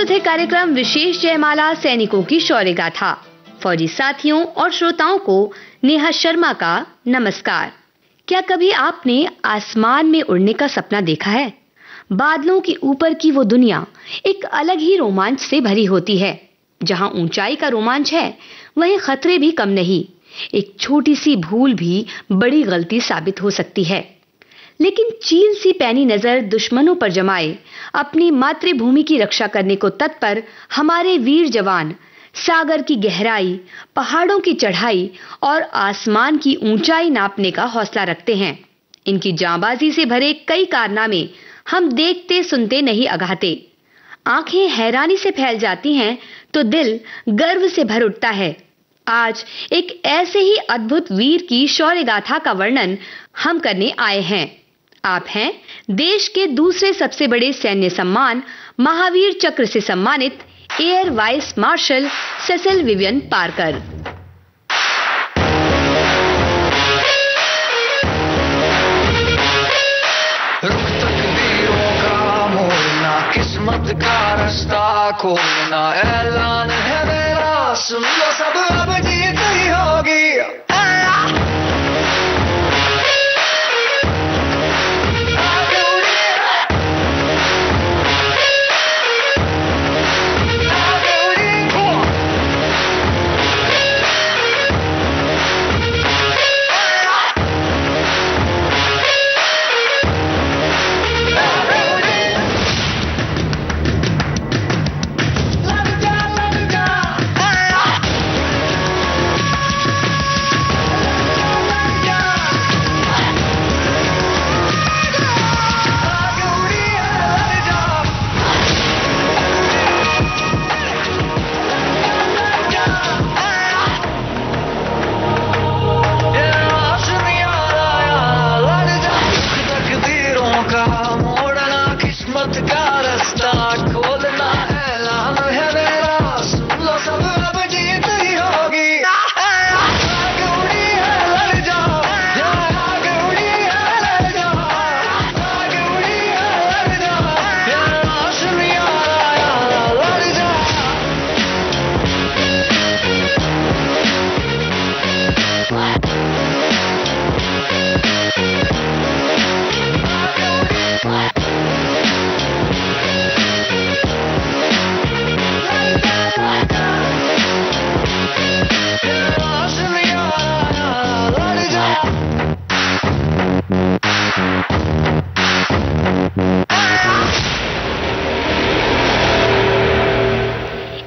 प्रस्तुत है कार्यक्रम विशेष जयमाला सैनिकों की शौर्य गाथा। फौजी साथियों और श्रोताओं को नेहा शर्मा का नमस्कार। क्या कभी आपने आसमान में उड़ने का सपना देखा है? बादलों के ऊपर की वो दुनिया एक अलग ही रोमांच से भरी होती है। जहां ऊंचाई का रोमांच है, वहीं खतरे भी कम नहीं। एक छोटी सी भूल भी बड़ी गलती साबित हो सकती है। लेकिन चील सी पैनी नजर दुश्मनों पर जमाए अपनी मातृभूमि की रक्षा करने को तत्पर हमारे वीर जवान सागर की गहराई, पहाड़ों की चढ़ाई और आसमान की ऊंचाई नापने का हौसला रखते हैं। इनकी जांबाजी से भरे कई कारनामे हम देखते सुनते नहीं अघाते। आंखें हैरानी से फैल जाती हैं तो दिल गर्व से भर उठता है। आज एक ऐसे ही अद्भुत वीर की शौर्य गाथा का वर्णन हम करने आए हैं। आप हैं देश के दूसरे सबसे बड़े सैन्य सम्मान महावीर चक्र से सम्मानित air vice marshal Cecil Vivian Parker. रुक तकदीरों का मोड़ना, किस्मत का रास्ता खोलना, ऐलान है मेरा, सुन लो सब अब जीत ही होगी।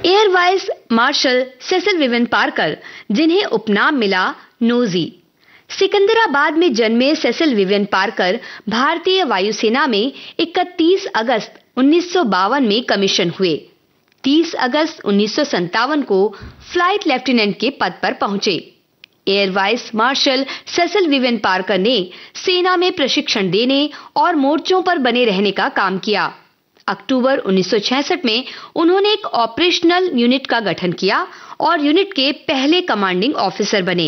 Air vice marshal Cecil Vivian Parker, जिन्हें उपनाम मिला नोजी। सिकंदराबाद में जन्मे सेसिल विवियन पार्कर भारतीय वायुसेना में 31 अगस्त 1952 में कमीशन हुए। 30 अगस्त 1957 को फ्लाइट लेफ्टिनेंट के पद पर पहुंचे। Air vice marshal Cecil Vivian Parker ने सेना में प्रशिक्षण देने और मोर्चों पर बने रहने का काम किया। अक्टूबर 1966 में उन्होंने एक ऑपरेशनल यूनिट का गठन किया और यूनिट के पहले कमांडिंग ऑफिसर बने।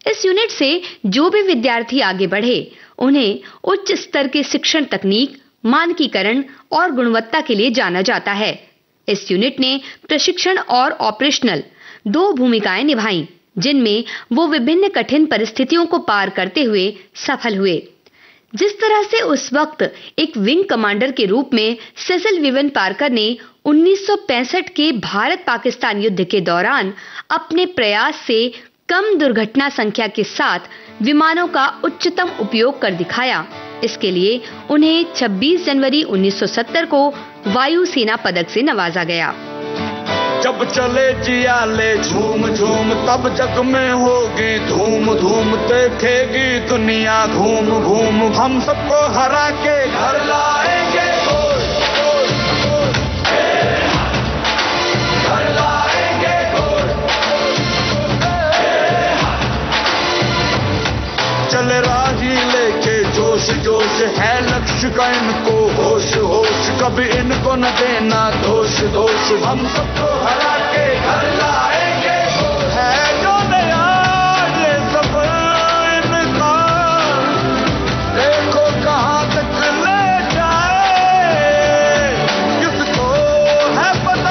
इस यूनिट से जो भी विद्यार्थी आगे बढ़े, उन्हें उच्च स्तर के शिक्षण तकनीक, मानकीकरण और गुणवत्ता के लिए जाना जाता है। इस यूनिट ने प्रशिक्षण और ऑपरेशनल दो भूमिकाएं निभाई, जिनमें वो विभिन्न कठिन परिस्थितियों को पार करते हुए सफल हुए। जिस तरह से उस वक्त एक विंग कमांडर के रूप में सेसिल विवियन पार्कर ने 1965 के भारत पाकिस्तान युद्ध के दौरान अपने प्रयास से कम दुर्घटना संख्या के साथ विमानों का उच्चतम उपयोग कर दिखाया, इसके लिए उन्हें 26 जनवरी 1970 को वायु सेना पदक से नवाजा गया। जब चले जियाले झूम झूम, तब जग में होगी धूम धूम, देखेगी दुनिया घूम घूम, हम सबको हरा के घर लाएंगे। घर लाएंगे। चले राही लेके जोश जोश, है लक्ष्य का इनको होश होश, कभी इनको न देना दोष दोष, हम सबको हरा के घर लाएंगे। है जो नया ये सफर इनका, देखो कहाँ तक ले जाए, किसको है पता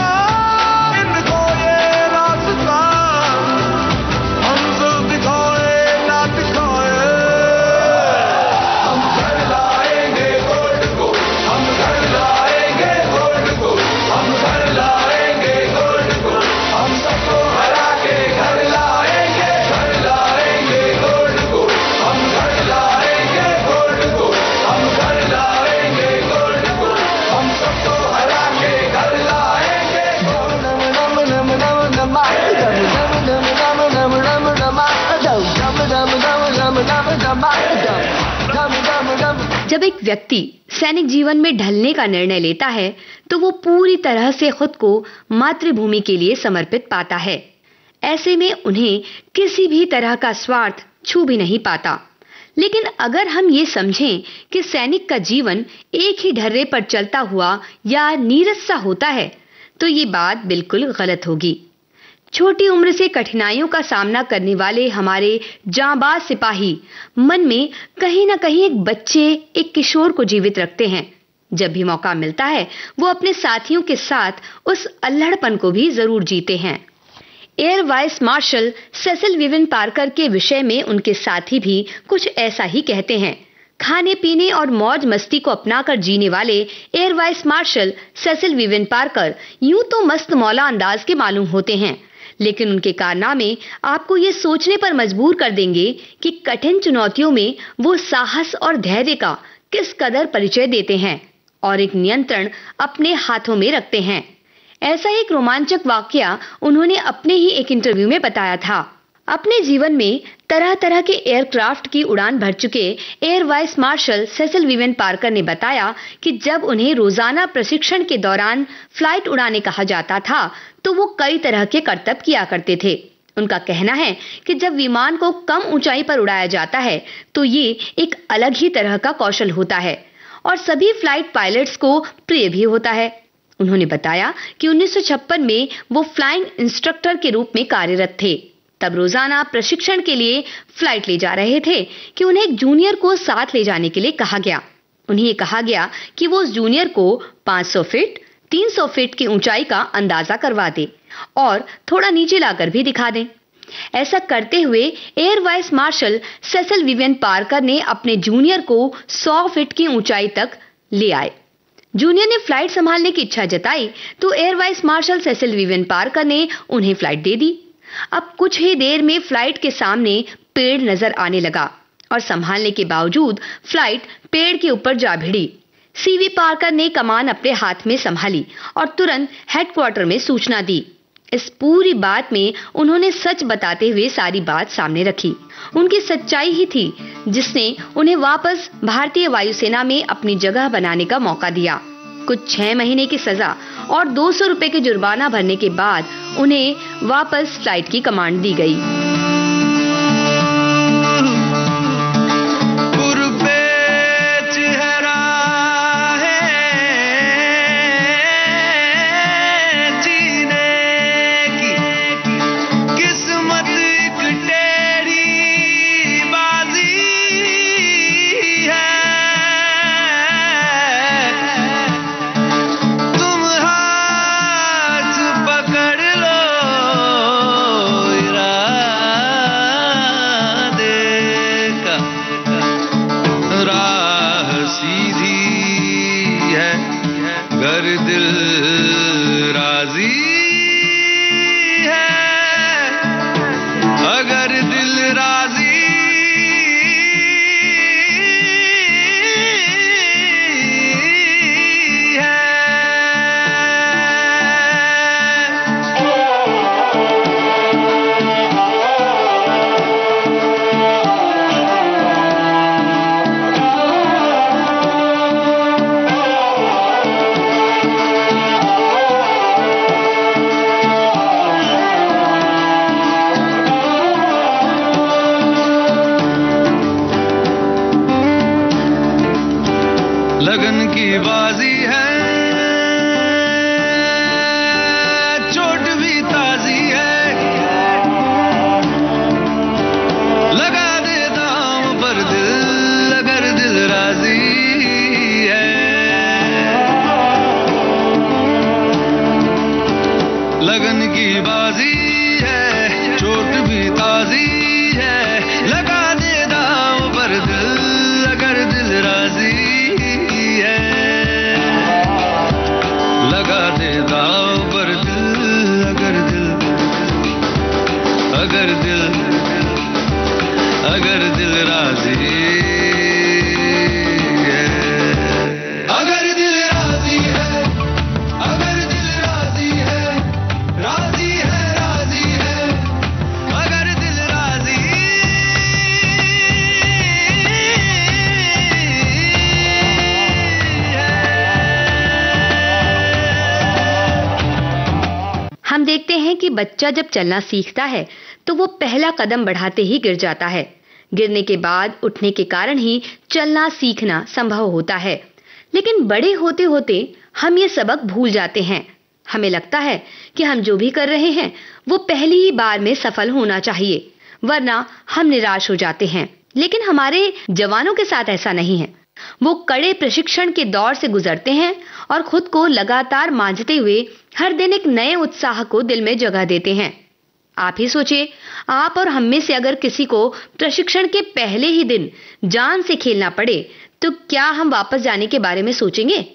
जब एक व्यक्ति सैनिक जीवन में ढलने का निर्णय लेता है तो वो पूरी तरह से खुद को मातृभूमि के लिए समर्पित पाता है। ऐसे में उन्हें किसी भी तरह का स्वार्थ छू भी नहीं पाता। लेकिन अगर हम ये समझें कि सैनिक का जीवन एक ही ढर्रे पर चलता हुआ या नीरस सा होता है तो ये बात बिल्कुल गलत होगी। छोटी उम्र से कठिनाइयों का सामना करने वाले हमारे जांबाज सिपाही मन में कहीं ना कहीं एक बच्चे, एक किशोर को जीवित रखते हैं। जब भी मौका मिलता है वो अपने साथियों के साथ उस अल्हड़पन को भी जरूर जीते हैं। Air vice marshal Cecil Vivian Parker के विषय में उनके साथी भी कुछ ऐसा ही कहते हैं। खाने पीने और मौज मस्ती को अपनाकर जीने वाले air vice marshal Cecil Vivian Parker यूं तो मस्त मौला अंदाज के मालूम होते हैं, लेकिन उनके कारनामे आपको ये सोचने पर मजबूर कर देंगे कि कठिन चुनौतियों में वो साहस और धैर्य का किस कदर परिचय देते हैं और एक नियंत्रण अपने हाथों में रखते हैं। ऐसा एक रोमांचक वाकया उन्होंने अपने ही एक इंटरव्यू में बताया था। अपने जीवन में तरह तरह के एयरक्राफ्ट की उड़ान भर चुके air vice marshal Cecil Vivian Parker ने बताया कि जब उन्हें रोजाना प्रशिक्षण के दौरान फ्लाइट उड़ाने कहा जाता था तो वो कई तरह के करतब किया करते थे। उनका कहना है कि जब विमान को कम ऊंचाई पर उड़ाया जाता है तो ये एक अलग ही तरह का कौशल होता है और सभी फ्लाइट पायलट्स को प्रिय भी होता है। उन्होंने बताया कि 1956 में वो फ्लाइंग इंस्ट्रक्टर के रूप में कार्यरत थे। तब रोजाना प्रशिक्षण के लिए फ्लाइट ले जा रहे थे कि उन्हें एक जूनियर को साथ ले जाने के लिए कहा गया। उन्हें कहा गया कि वो उस जूनियर को 500 फीट 300 फीट की ऊंचाई का अंदाजा करवा दे और थोड़ा नीचे लाकर भी दिखा दें। ऐसा करते हुए air vice marshal Cecil Vivian Parker ने अपने जूनियर को 100 फीट की ऊंचाई तक ले आए। जूनियर ने फ्लाइट संभालने की इच्छा जताई तो air vice marshal Cecil Vivian Parker ने उन्हें फ्लाइट दे दी। अब कुछ ही देर में फ्लाइट के सामने पेड़ नजर आने लगा और संभालने के बावजूद फ्लाइट पेड़ के ऊपर जा भिड़ी। सीवी पार्कर ने कमान अपने हाथ में संभाली और तुरंत हेडक्वार्टर में सूचना दी। इस पूरी बात में उन्होंने सच बताते हुए सारी बात सामने रखी। उनकी सच्चाई ही थी जिसने उन्हें वापस भारतीय वायुसेना में अपनी जगह बनाने का मौका दिया। कुछ 6 महीने की सजा और 200 रुपए के जुर्माना भरने के बाद उन्हें वापस फ्लाइट की कमांड दी गई। लगन की बाजी है, चोट भी ताजी है, लगा दे दाम पर दिल अगर दिल राजी है। लगन की बाजी है, चोट भी ताजी है, लगा दे दाम पर दिल अगर दिल राजी है। लगा दे दाव पर दिल अगर दिल राजी है। अगर दिल राजी है, अगर दिल राजी है, राजी है, राजी है, अगर दिल राजी देखते हैं कि बच्चा जब चलना सीखता है तो वो पहला कदम बढ़ाते ही गिर जाता है। गिरने के बाद उठने के कारण ही चलना सीखना संभव होता है। लेकिन बड़े होते होते हम ये सबक भूल जाते हैं। हमें लगता है कि हम जो भी कर रहे हैं वो पहली ही बार में सफल होना चाहिए, वरना हम निराश हो जाते हैं। लेकिन हमारे जवानों के साथ ऐसा नहीं है। वो कड़े प्रशिक्षण के दौर से गुजरते हैं और खुद को लगातार मांझते हुए हर दिन एक नए उत्साह को दिल में जगह देते हैं। आप ही सोचिए, आप और हम में से अगर किसी को प्रशिक्षण के पहले ही दिन जान से खेलना पड़े तो क्या हम वापस जाने के बारे में सोचेंगे?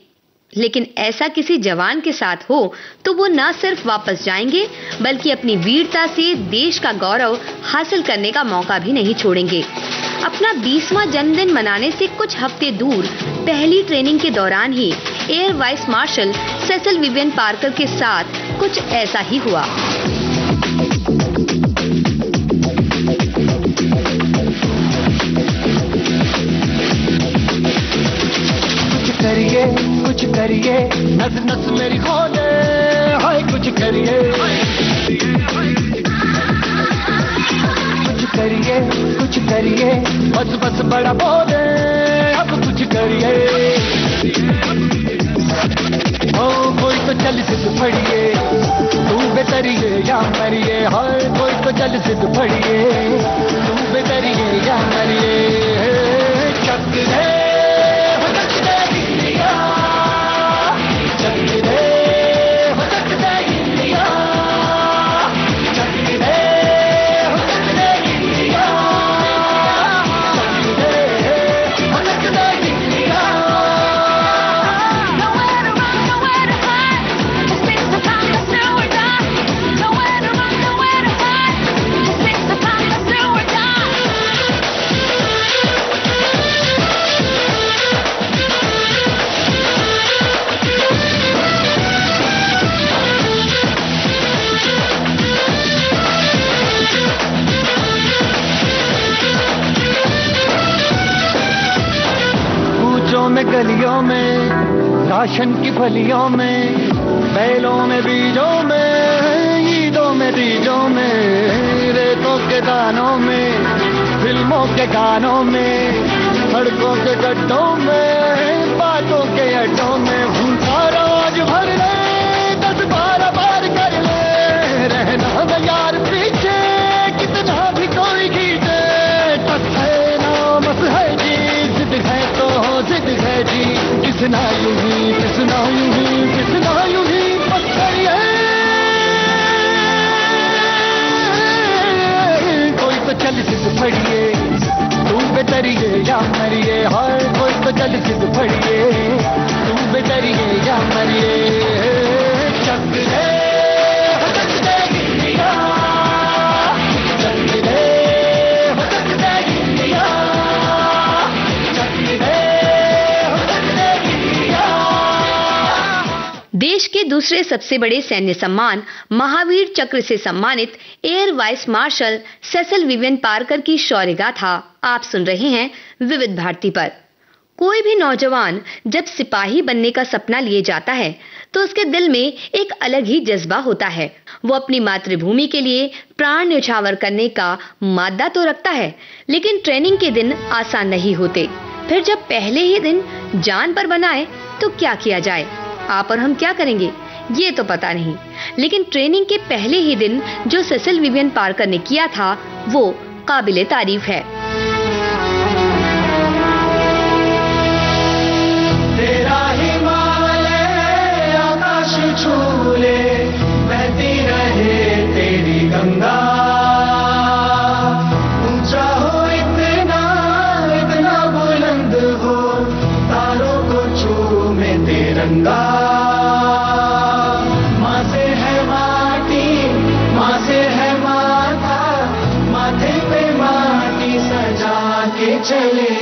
लेकिन ऐसा किसी जवान के साथ हो तो वो न सिर्फ वापस जाएंगे बल्कि अपनी वीरता से देश का गौरव हासिल करने का मौका भी नहीं छोड़ेंगे। अपना 20वां जन्मदिन मनाने से कुछ हफ्ते दूर पहली ट्रेनिंग के दौरान ही air vice marshal Cecil Vivian Parker के साथ कुछ ऐसा ही हुआ। कुछ करिए, नस नस मेरी खोले, हाय कुछ करिए, कुछ करिए, बस बस बड़ा बोले, अब कुछ करिए। ओ कोई तो चल सिद्ध फड़िए, तू बेतरिए या मरिए, हाय कोई तो चल सिद्ध फड़िए, तू बेतरिए या मरिए। चक दे गलियों में, राशन की फलियों में, बैलों में बीजों में, ईदों में बीजों में, रेतों के दानों में, फिल्मों के गानों में, सड़कों के गड्ढों में, बातों के अड्डों में, भूखा रोज भर ले, 10-12 बार कर ले, रहना न यार पीछे, कितना भी कोई खींचे, टस है नामस है जी, जिद है तो जिद है जी, किसना यूं ही, किसना यूं ही, किसना यूं ही पत्थर है। कोई तो चल सिद्ध फड़िए, तू बेतरिए या मरिए, हाय कोई तो चल सिद्ध फड़िए, तू बेतरिए या मरिए। चक दे देश के दूसरे सबसे बड़े सैन्य सम्मान महावीर चक्र से सम्मानित air vice marshal Cecil Vivian Parker की शौर्य गाथा आप सुन रहे हैं विविध भारती पर। कोई भी नौजवान जब सिपाही बनने का सपना लिए जाता है तो उसके दिल में एक अलग ही जज्बा होता है। वो अपनी मातृभूमि के लिए प्राण न्यौछावर करने का मादा तो रखता है, लेकिन ट्रेनिंग के दिन आसान नहीं होते। फिर जब पहले ही दिन जान पर बनाए तो क्या किया जाए? आप और हम क्या करेंगे ये तो पता नहीं, लेकिन ट्रेनिंग के पहले ही दिन जो सेसिल विवियन पार्कर ने किया था वो काबिले तारीफ है। तेरा हिमालय आकाश छू ले, बहती रहे तेरी गंगा, ऊंचा हो इतना, इतना बुलंद हो, तारों को छूमे तिरंगा। माँ से है माटी, माँ से है माता, माथे पे माटी सजा के चले,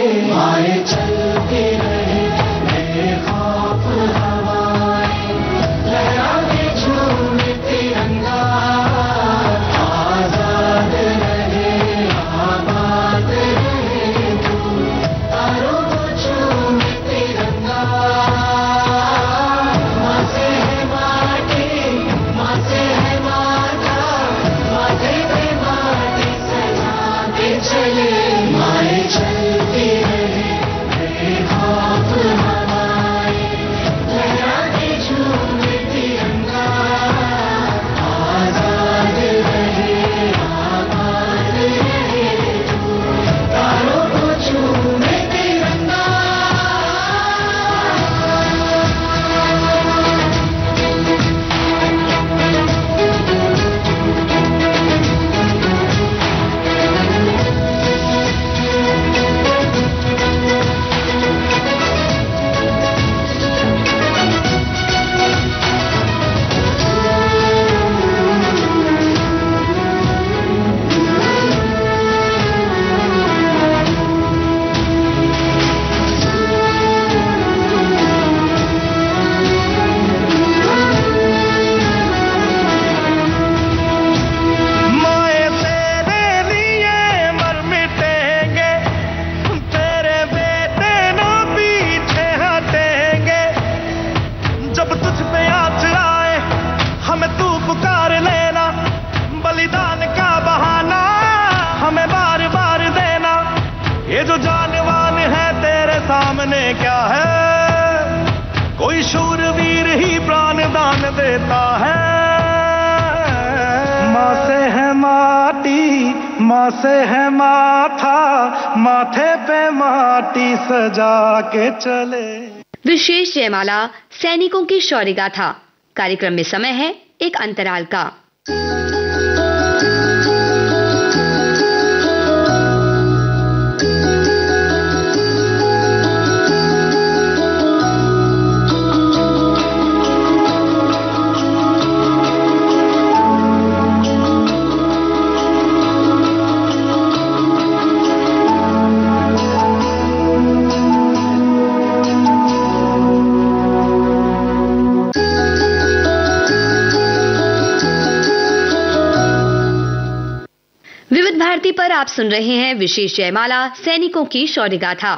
आए चलते रहे बेखौफ हवाएं, लहरा के झूमे तिरंगा, आजाद रहे आबाद रहे तू, तारों को झूमे तिरंगा। माँ से है माटी, माँ से है माँ वीर ही प्राण दान देता है। माँ से है माटी, माँ से है माथा, माथे पे माटी सजा के चले। विशेष जयमाला सैनिकों की शौर्य गाथा। कार्यक्रम में समय है एक अंतराल का। भारती पर आप सुन रहे हैं विशेष जयमाला सैनिकों की शौर्य गाथा।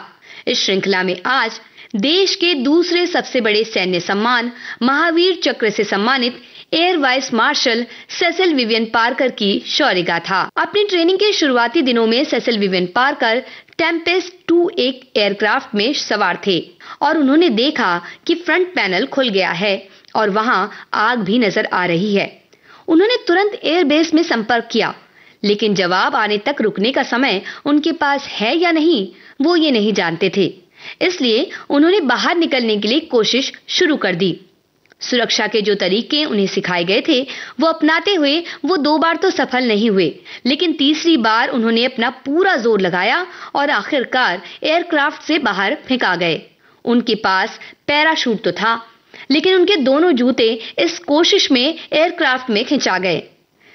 इस श्रृंखला में आज देश के दूसरे सबसे बड़े सैन्य सम्मान महावीर चक्र से सम्मानित air vice marshal Cecil Vivian Parker की शौर्य गाथा। अपनी ट्रेनिंग के शुरुआती दिनों में सेसिल विवियन पार्कर टेम्पेस्ट 2 एक एयरक्राफ्ट में सवार थे और उन्होंने देखा कि फ्रंट पैनल खुल गया है और वहां आग भी नजर आ रही है। उन्होंने तुरंत एयरबेस में संपर्क किया, लेकिन जवाब आने तक रुकने का समय उनके पास है या नहीं वो ये नहीं जानते थे। इसलिए उन्होंने बाहर निकलने के लिए कोशिश शुरू कर दी। सुरक्षा के जो तरीके उन्हें सिखाए गए थे वो अपनाते हुए वो 2 बार तो सफल नहीं हुए, लेकिन तीसरी बार उन्होंने अपना पूरा जोर लगाया और आखिरकार एयरक्राफ्ट से बाहर फेंका गए। उनके पास पैराशूट तो था, लेकिन उनके दोनों जूते इस कोशिश में एयरक्राफ्ट में खिंचा गए।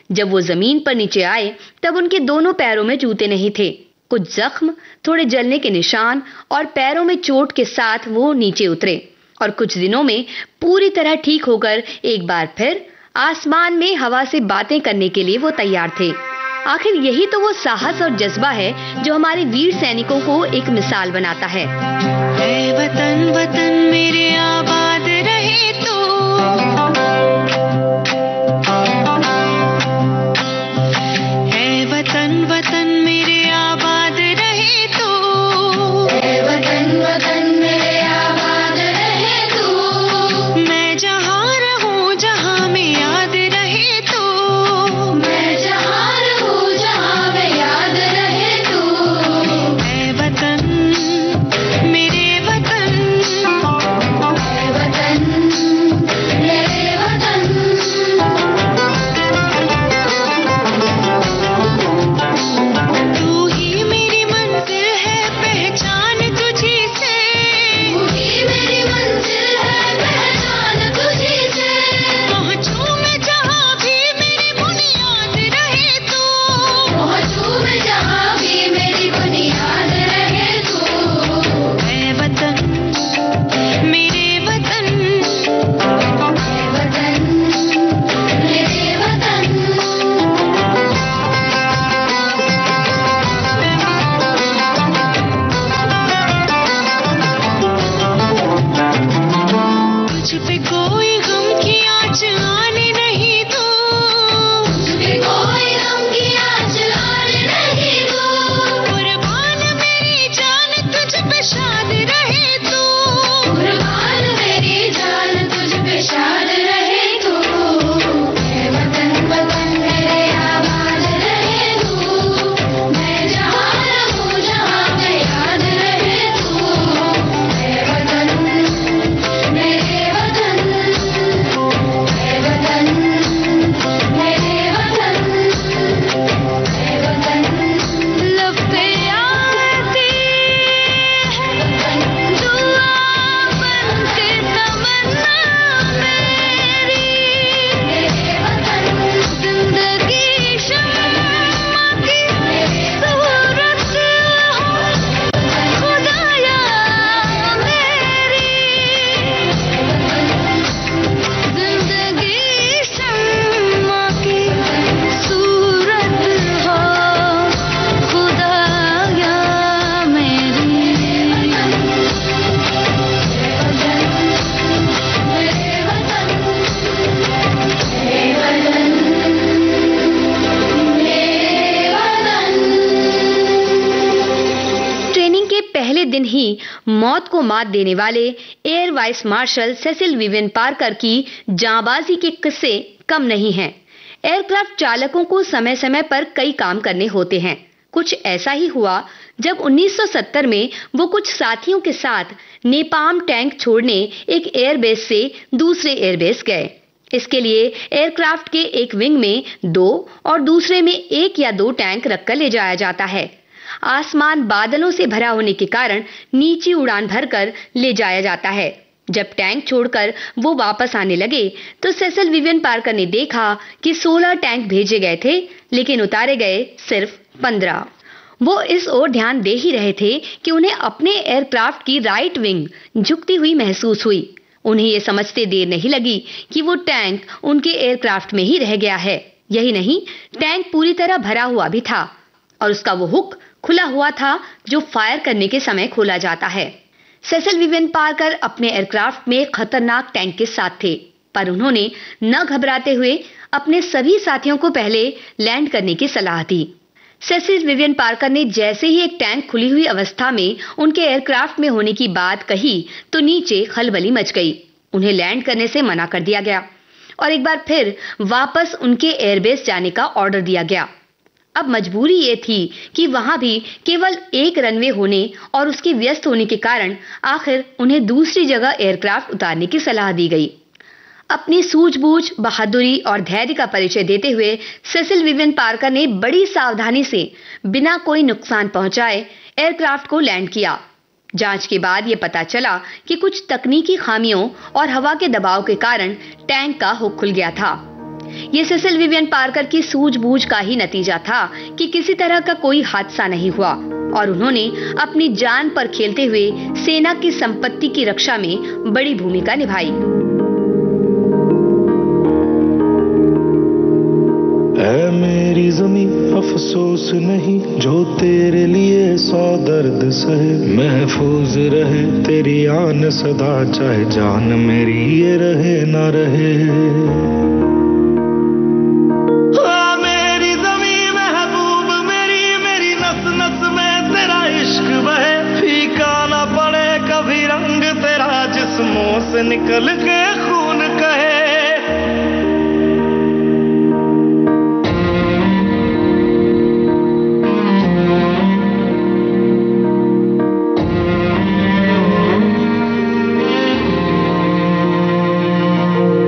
जब वो जमीन पर नीचे आए तब उनके दोनों पैरों में जूते नहीं थे। कुछ जख्म, थोड़े जलने के निशान और पैरों में चोट के साथ वो नीचे उतरे और कुछ दिनों में पूरी तरह ठीक होकर एक बार फिर आसमान में हवा से बातें करने के लिए वो तैयार थे। आखिर यही तो वो साहस और जज्बा है जो हमारे वीर सैनिकों को एक मिसाल बनाता है। ऐ वतन वतन मेरे आबाद रहे तू, ऐ वतन वतन मेरे आबाद रहे तू, ऐ वतन वतन मेरे आबाद रहे तू। मैं जहाँ रहूँ जहाँ में याद रहे तू, मैं जहाँ रहूँ जहाँ में याद रहे तू। ऐ वतन मेरे वतन, ऐ वतन मेरे वतन। तू ही मेरी मंजिल है पहचान तुझी से, तू ही मेरी मंजिल है पहचान तुझी से। पहुँचूं मैं जहाँ भी मेरी बुनियाद रहे तू, पहुँचूं मैं जहाँ भी मेरी बुनियाद रहे तू। ऐ वतन मेरे वतन, ऐ वतन मेरे वतन। तुझ पे कोई गम की आँच आने नहीं दूँ, तुझ पे कोई गम की आँच आने नहीं दूँ। कुर्बान मेरी जान तुझ पे शाद रहे तू, कुर्बान मेरी जान तुझ पे शाद रहे तू। ऐ वतन वतन मेरे आबाद रहे तू, मैं जहाँ रहूँ जहाँ में याद रहे तू। ऐ वतन मेरे वतन, ऐ ही मौत को मात देने वाले air vice marshal Cecil Vivian Parker की जांबाजी के किस्से कम नहीं हैं। एयरक्राफ्ट चालकों को समय समय पर कई काम करने होते हैं। कुछ ऐसा ही हुआ जब 1970 में वो कुछ साथियों के साथ नेपाम टैंक छोड़ने एक एयरबेस से दूसरे एयरबेस गए। इसके लिए एयरक्राफ्ट के एक विंग में 2 और दूसरे में 1 या 2 टैंक रखकर ले जाया जाता है। आसमान बादलों से भरा होने के कारण नीची उड़ान भरकर ले जाया जाता है। जब टैंक छोड़कर वो वापस आने लगे तो सेसिल विवियन पार्कर ने देखा कि 16 टैंक भेजे गए थे, लेकिन उतारे गए सिर्फ 15। वो इस ओर ध्यान दे ही रहे थे कि उन्हें अपने एयरक्राफ्ट की राइट विंग झुकती हुई महसूस हुई। उन्हें ये समझते देर नहीं लगी कि वो टैंक उनके एयरक्राफ्ट में ही रह गया है। यही नहीं, टैंक पूरी तरह भरा हुआ भी था और उसका वो हुक खुला हुआ था जो फायर करने के समय खोला जाता है। सेसिल विवियन पार्कर अपने एयरक्राफ्ट में खतरनाक टैंक के साथ थे, पर उन्होंने न घबराते हुए अपने सभी साथियों को पहले लैंड करने की सलाह दी। सेसिल विवियन पार्कर ने जैसे ही एक टैंक खुली हुई अवस्था में उनके एयरक्राफ्ट में होने की बात कही तो नीचे खलबली मच गई। उन्हें लैंड करने से मना कर दिया गया और एक बार फिर वापस उनके एयरबेस जाने का ऑर्डर दिया गया। अब मजबूरी ये थी कि वहां भी केवल एक रनवे होने और उसके व्यस्त होने के कारण आखिर उन्हें दूसरी जगह एयरक्राफ्ट उतारने की सलाह दी गई। अपनी सूझबूझ, बहादुरी और धैर्य का परिचय देते हुए सेसिल विवियन पार्कर ने बड़ी सावधानी से बिना कोई नुकसान पहुंचाए एयरक्राफ्ट को लैंड किया। जांच के बाद ये पता चला कि कुछ तकनीकी खामियों और हवा के दबाव के कारण टैंक का हुक खुल गया था। ये सेसिल विवियन पार्कर की सूझबूझ का ही नतीजा था कि किसी तरह का कोई हादसा नहीं हुआ और उन्होंने अपनी जान पर खेलते हुए सेना की संपत्ति की रक्षा में बड़ी भूमिका निभाई। ऐ मेरी ज़मीं अफसोस नहीं जो तेरे लिए 100 दर्द सहे, महफूज रहे तेरी आन सदा चाहे जान मेरी ये रहे ना रहे। से निकल के खून कहे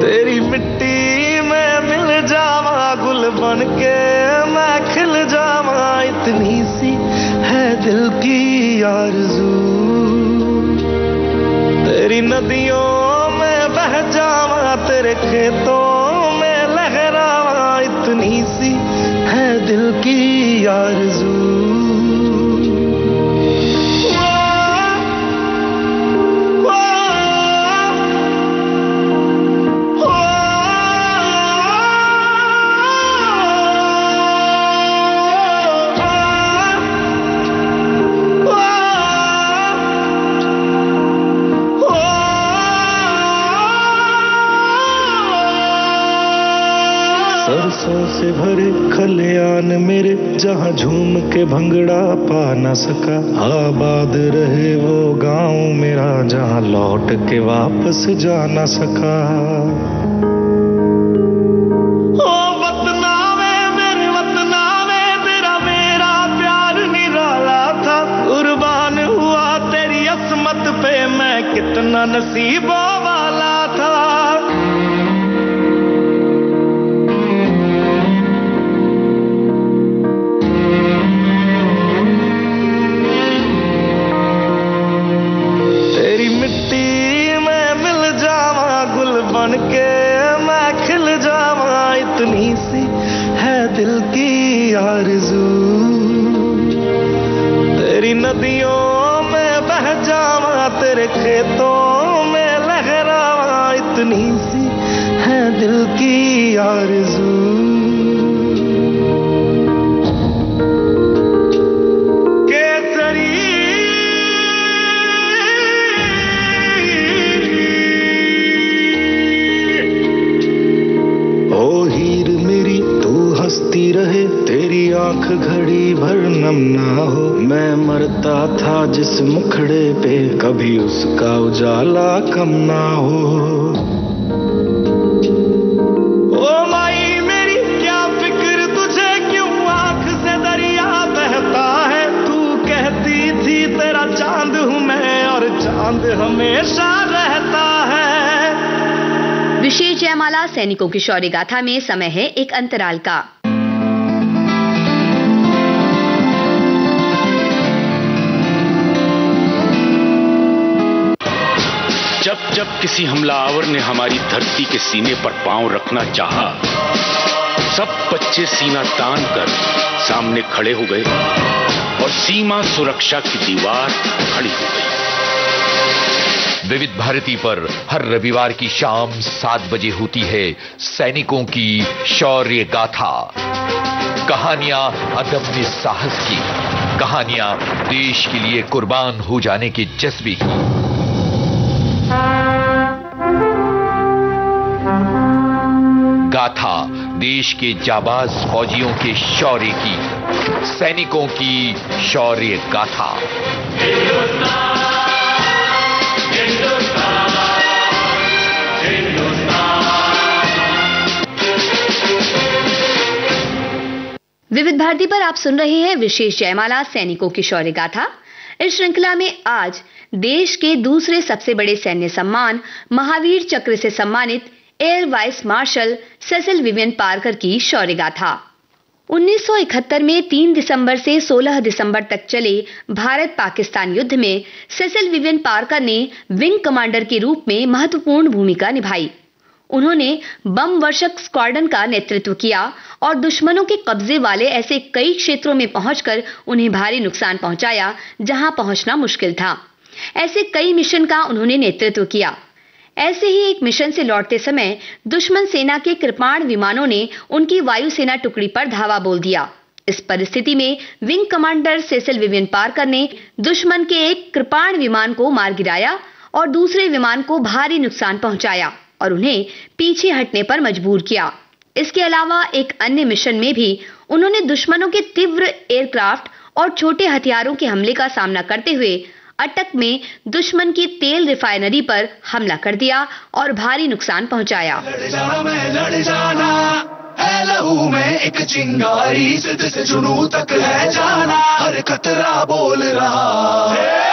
तेरी मिट्टी में मिल जावा, गुल बन के मैं खिल जावा, इतनी सी है दिल की आरज़ू। तेरी नदियों में बह जावा, तेरे खेतों में लहरावा, इतनी सी है दिल की आरज़ू। सरसों से भरे खलियान मेरे जहाँ झूम के भंगड़ा पा न सका, आबाद रहे वो गांव मेरा जहाँ लौट के वापस जा न सका। ओ वतनावे मेरे वतनावे, तेरा मेरा प्यार निराला था, कुर्बान हुआ तेरी असमत पे मैं कितना नसीबों वाला था। के मैं खिल जावा, इतनी सी है दिल की आरज़ू। तेरी नदियों में बह जावा, तेरे खेतों में लहरावा, इतनी सी है दिल की आरज़ू। रहे, तेरी आंख घड़ी भर नम ना हो। मैं मरता था जिस मुखड़े पे, कभी उसका उजाला कम ना हो। ओ माई मेरी क्या फिक्र तुझे, क्यों आंख से दरिया बहता है। तू कहती थी तेरा चांद हूँ मैं, और चांद हमेशा रहता है। विशेष जयमाला सैनिकों की शौर्य गाथा में समय है एक अंतराल का। जब जब किसी हमलावर ने हमारी धरती के सीने पर पांव रखना चाहा, सब बच्चे सीना तान कर सामने खड़े हो गए और सीमा सुरक्षा की दीवार खड़ी हो गई। विविध भारती पर हर रविवार की शाम 7 बजे होती है सैनिकों की शौर्य गाथा। कहानियां अदम्य साहस की, कहानियां देश के लिए कुर्बान हो जाने के जज्बे की। गाथा देश के जाबाज फौजियों के शौर्य की, सैनिकों की शौर्य गाथा। विविध भारती पर आप सुन रहे हैं विशेष जयमाला सैनिकों की शौर्य गाथा। इस श्रृंखला में आज देश के दूसरे सबसे बड़े सैन्य सम्मान महावीर चक्र से सम्मानित air vice marshal Cecil Vivian Parker की शौर्य गाथा। 1971 में 3 दिसंबर से 16 दिसंबर तक चले भारत पाकिस्तान युद्ध में सेसिल विवियन पार्कर ने विंग कमांडर के रूप में महत्वपूर्ण भूमिका निभाई। उन्होंने बम वर्षक स्क्वाड्रन का नेतृत्व किया और दुश्मनों के कब्जे वाले ऐसे कई क्षेत्रों में पहुंचकर उन्हें भारी नुकसान पहुंचाया जहां पहुंचना मुश्किल था। ऐसे कई मिशन का उन्होंने नेतृत्व किया। ऐसे ही एक मिशन से लौटते समय दुश्मन सेना के कृपाण विमानों ने उनकी वायुसेना टुकड़ी पर धावा बोल दिया। इस परिस्थिति में wing commander Cecil Vivian Parker ने दुश्मन के एक कृपाण विमान को मार गिराया और दूसरे विमान को भारी नुकसान पहुंचाया और उन्हें पीछे हटने पर मजबूर किया। इसके अलावा एक अन्य मिशन में भी उन्होंने दुश्मनों के तीव्र एयरक्राफ्ट और छोटे हथियारों के हमले का सामना करते हुए अटक में दुश्मन की तेल रिफाइनरी पर हमला कर दिया और भारी नुकसान पहुंचाया। लड़ जाना है लहू में एक चिंगारी, जिद से जुनू तक है जाना, हर खतरा बोल रहा है।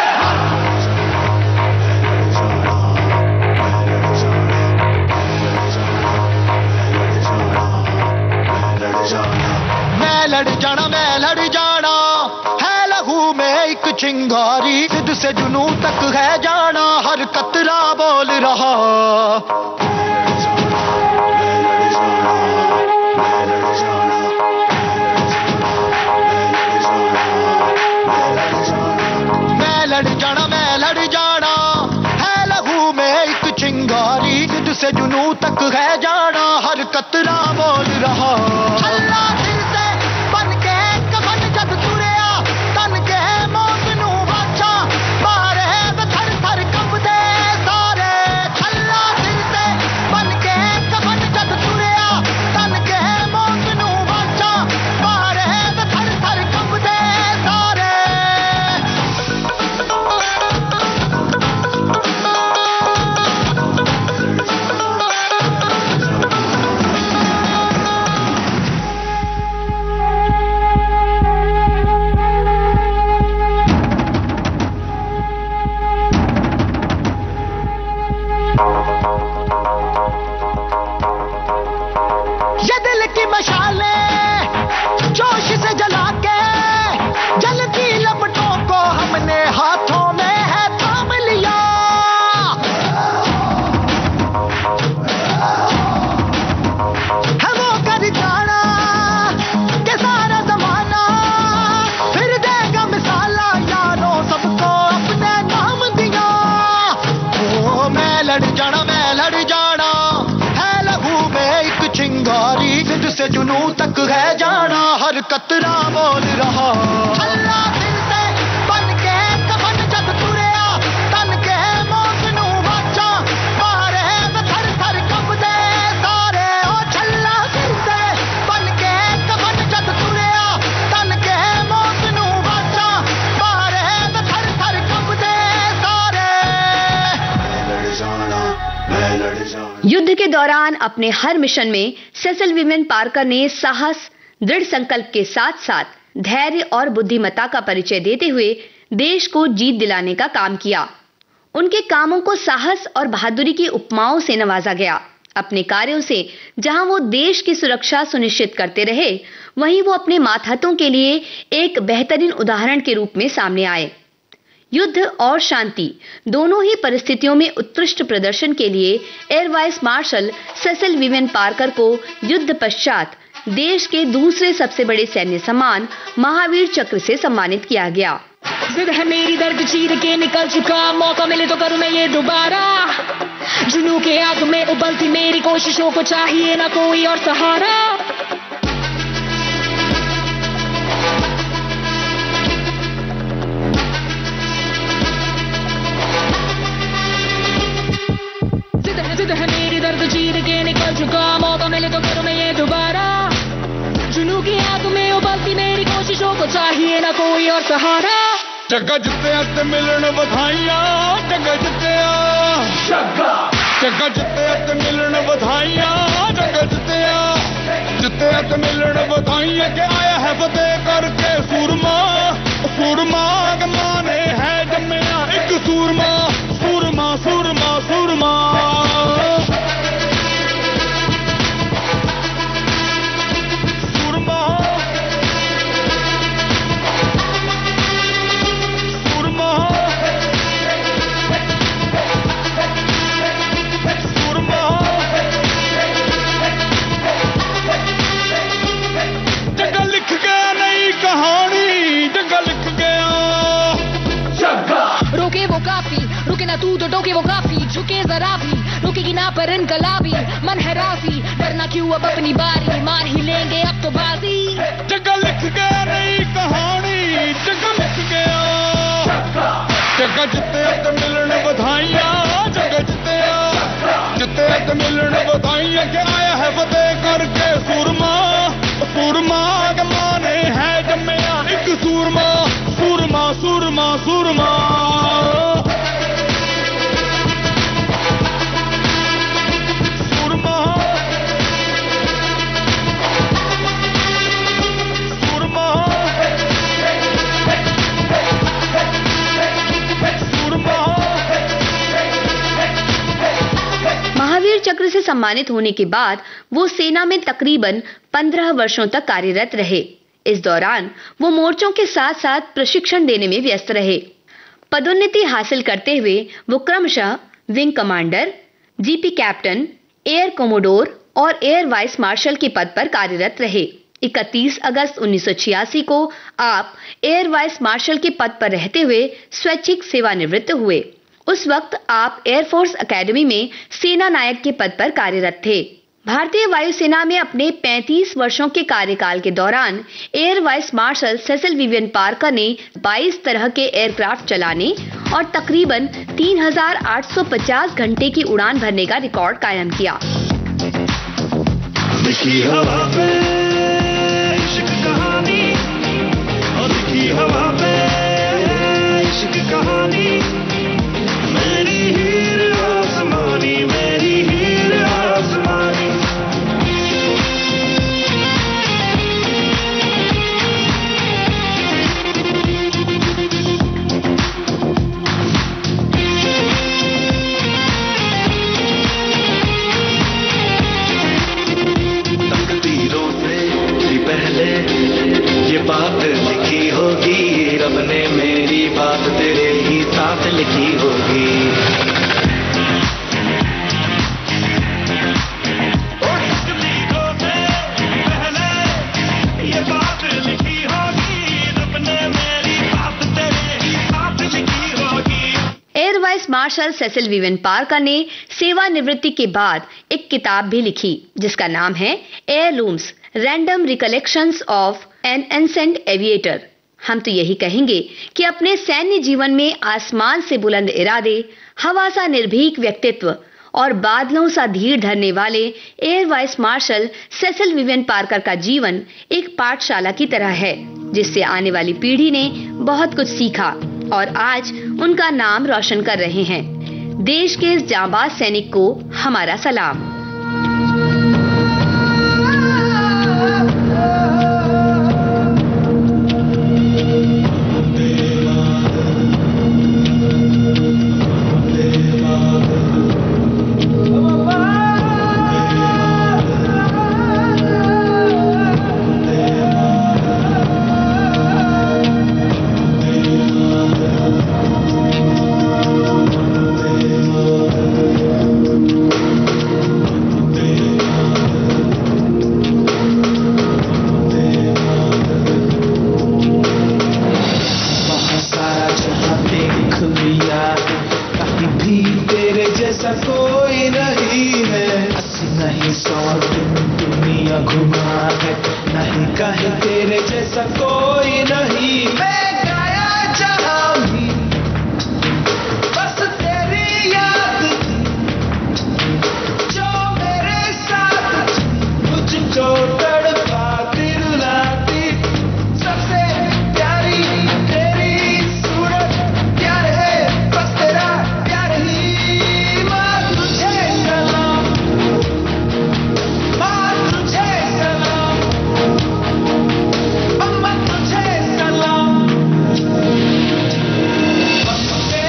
मैं लड़ जाना है लहू में एक चिंगारी, जिद से जुनू तक है जाना, हर कतरा बोल रहा। मैं लड़ जाना है लहू में एक चिंगारी, जिद से जुनू तक है जाना, हर कतरा बोल रहा। जुनू तक है जाना, हर कतरा बोल रहा। अल्लाह दिल से बन के कफन जग तुरिया, तन के मौत नू बचा, मारे थर थर कंबदे सारे। ओ छल्ला दिल से बन के कफन के दौरान अपने हर मिशन में सेसिल विवियन पार्कर ने साहस, दृढ़ संकल्प के साथ साथ धैर्य और बुद्धिमत्ता का परिचय देते हुए देश को जीत दिलाने का काम किया। उनके कामों को साहस और बहादुरी की उपमाओं से नवाजा गया। अपने कार्यों से जहां वो देश की सुरक्षा सुनिश्चित करते रहे, वहीं वो अपने मातहतों के लिए एक बेहतरीन उदाहरण के रूप में सामने आए। युद्ध और शांति दोनों ही परिस्थितियों में उत्कृष्ट प्रदर्शन के लिए Air vice marshal Cecil Vivian Parker को युद्ध पश्चात देश के दूसरे सबसे बड़े सैन्य सम्मान महावीर चक्र से सम्मानित किया गया। जिद है मेरी, दर्द चीर के निकल चुका, मौका मिले तो करूं मैं ये दोबारा। जुनून के आग में उबलती मेरी कोशिशों को चाहिए ना कोई और सहारा। जिद है मेरी, दर्द चीर के निकल चुका, मौका मिले तो करूं मैं ये दोबारा। जुनून की आग में उबलती मेरी कोशिशों को चाहिए ना कोई और सहारा। जग्गा जित्तिया ते मिलन बधाइयां, जग्गा जित्तिया, जग्गा जित्तिया ते मिलन बधाइयां, जग्गा जित्तिया, जित्तिया ते मिलन बधाइयां के आया है फतेह करके सूरमा। सूरमा माने है जम्मिया एक सूरमा, सूरमा सूरमा सूरमा। तू तो टोके वो काफी, झुके जरा भी, रुकेगी ना पर इनकलाबी। मन है राजी, डरना क्यों अब अपनी बारी, मार ही लेंगे अब तो बाजी। जगह लिख गया नई कहानी, जगह लिख गया, जगह जिते तो मिलन बधाइयां, जगह जिते तो मिलन बधाइयां के आया है फतेह करके सूरमा। सूरमा माने है जम्मिया एक सूरमा, सूरमा सूरमा सूरमा। महावीर चक्र से सम्मानित होने के बाद वो सेना में तकरीबन 15 वर्षों तक कार्यरत रहे। इस दौरान वो मोर्चों के साथ साथ प्रशिक्षण देने में व्यस्त रहे। पदोन्नति हासिल करते हुए वो क्रमशः wing commander, GP captain, air commodore और एयर वाइस मार्शल के पद पर कार्यरत रहे। 31 अगस्त 1986 को आप एयर वाइस मार्शल के पद पर रहते हुए स्वैच्छिक सेवानिवृत्त हुए। उस वक्त आप एयरफोर्स अकेडमी में सेना नायक के पद पर कार्यरत थे। भारतीय वायुसेना में अपने 35 वर्षों के कार्यकाल के दौरान Air vice marshal Cecil Vivian Parker ने 22 तरह के एयरक्राफ्ट चलाने और तकरीबन 3850 घंटे की उड़ान भरने का रिकॉर्ड कायम किया। लिखी हवा पे इश्क कहानी, और लिखी हवा पे इश्क कहानी, मेरी हीर आसमानी, मेरी हीर आसमानी। तकदीरों से भी पहले ये बात लिखी होगी, रब ने मेरी बात तेरे ही साथ लिखी होगी। Air vice marshal Cecil Vivian Parker ने सेवानिवृत्ति के बाद एक किताब भी लिखी जिसका नाम है Airlooms, random recollections of an ancient aviator. हम तो यही कहेंगे कि अपने सैन्य जीवन में आसमान से बुलंद इरादे, हवा सा निर्भीक व्यक्तित्व और बादलों सा धीर धरने वाले air vice marshal Cecil Vivian Parker का जीवन एक पाठशाला की तरह है, जिससे आने वाली पीढ़ी ने बहुत कुछ सीखा और आज उनका नाम रोशन कर रहे हैं। देश के इस जांबाज सैनिक को हमारा सलाम। 100 दिन दुनिया घुमा है, नहीं कहे तेरे जैसा कोई नहीं। मैं गाया जहां भी बस तेरी याद थी, जो मेरे साथ मुझको तड़पाती रुलाती। सबसे प्यारी तेरी सूरत, प्यार है बस तेरा प्यार ही। माँ तुझे सलाम, माँ तुझे सलाम, अम्मा तुझे सलाम। वंदे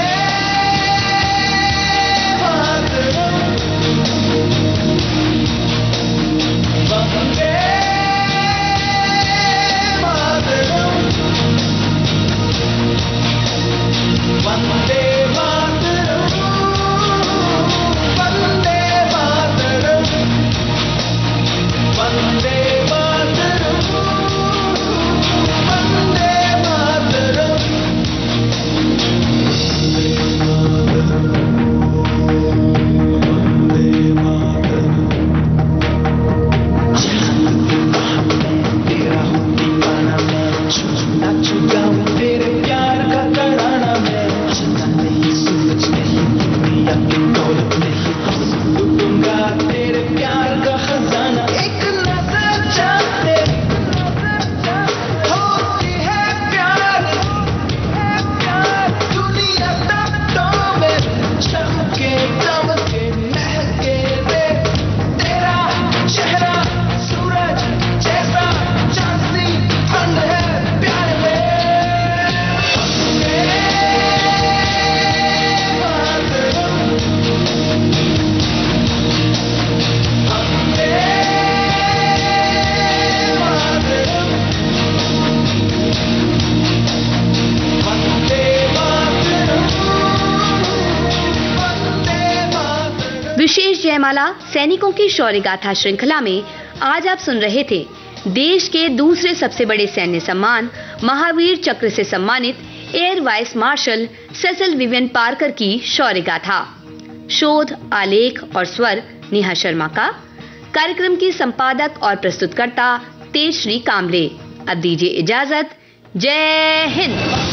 मातरम, वंदे मातरम, वंदे मातरम, वंदे मातरम, वंदे मातरम, वंदे मातरम। तेरा हूँ दीवाना मैं, नाचू गाऊं तेरे प्यार का तराना मैं। चंदा नहीं सूरज नहीं दुनिया की दौलत नहीं, लूटूंगा तेरे प्यार का खजाना। एक नजर चाहते होती है प्यार, दुनिया तख्तों में चमके दमके महके रे। तेरा चेहरा सूरज जैसा, चांद सी ठंड है प्यार में। वंदे मातरम, वंदे मातरम, वंदे मातरम, वंदे मातरम। विशेष जयमाला सैनिकों की शौर्य गाथा श्रृंखला में आज आप सुन रहे थे देश के दूसरे सबसे बड़े सैन्य सम्मान महावीर चक्र से सम्मानित air vice marshal Cecil Vivian Parker की शौर्य गाथा। शोध, आलेख और स्वर नेहा शर्मा का। कार्यक्रम की संपादक और प्रस्तुतकर्ता तेजश्री कामले। अब दीजिए इजाजत। जय हिंद।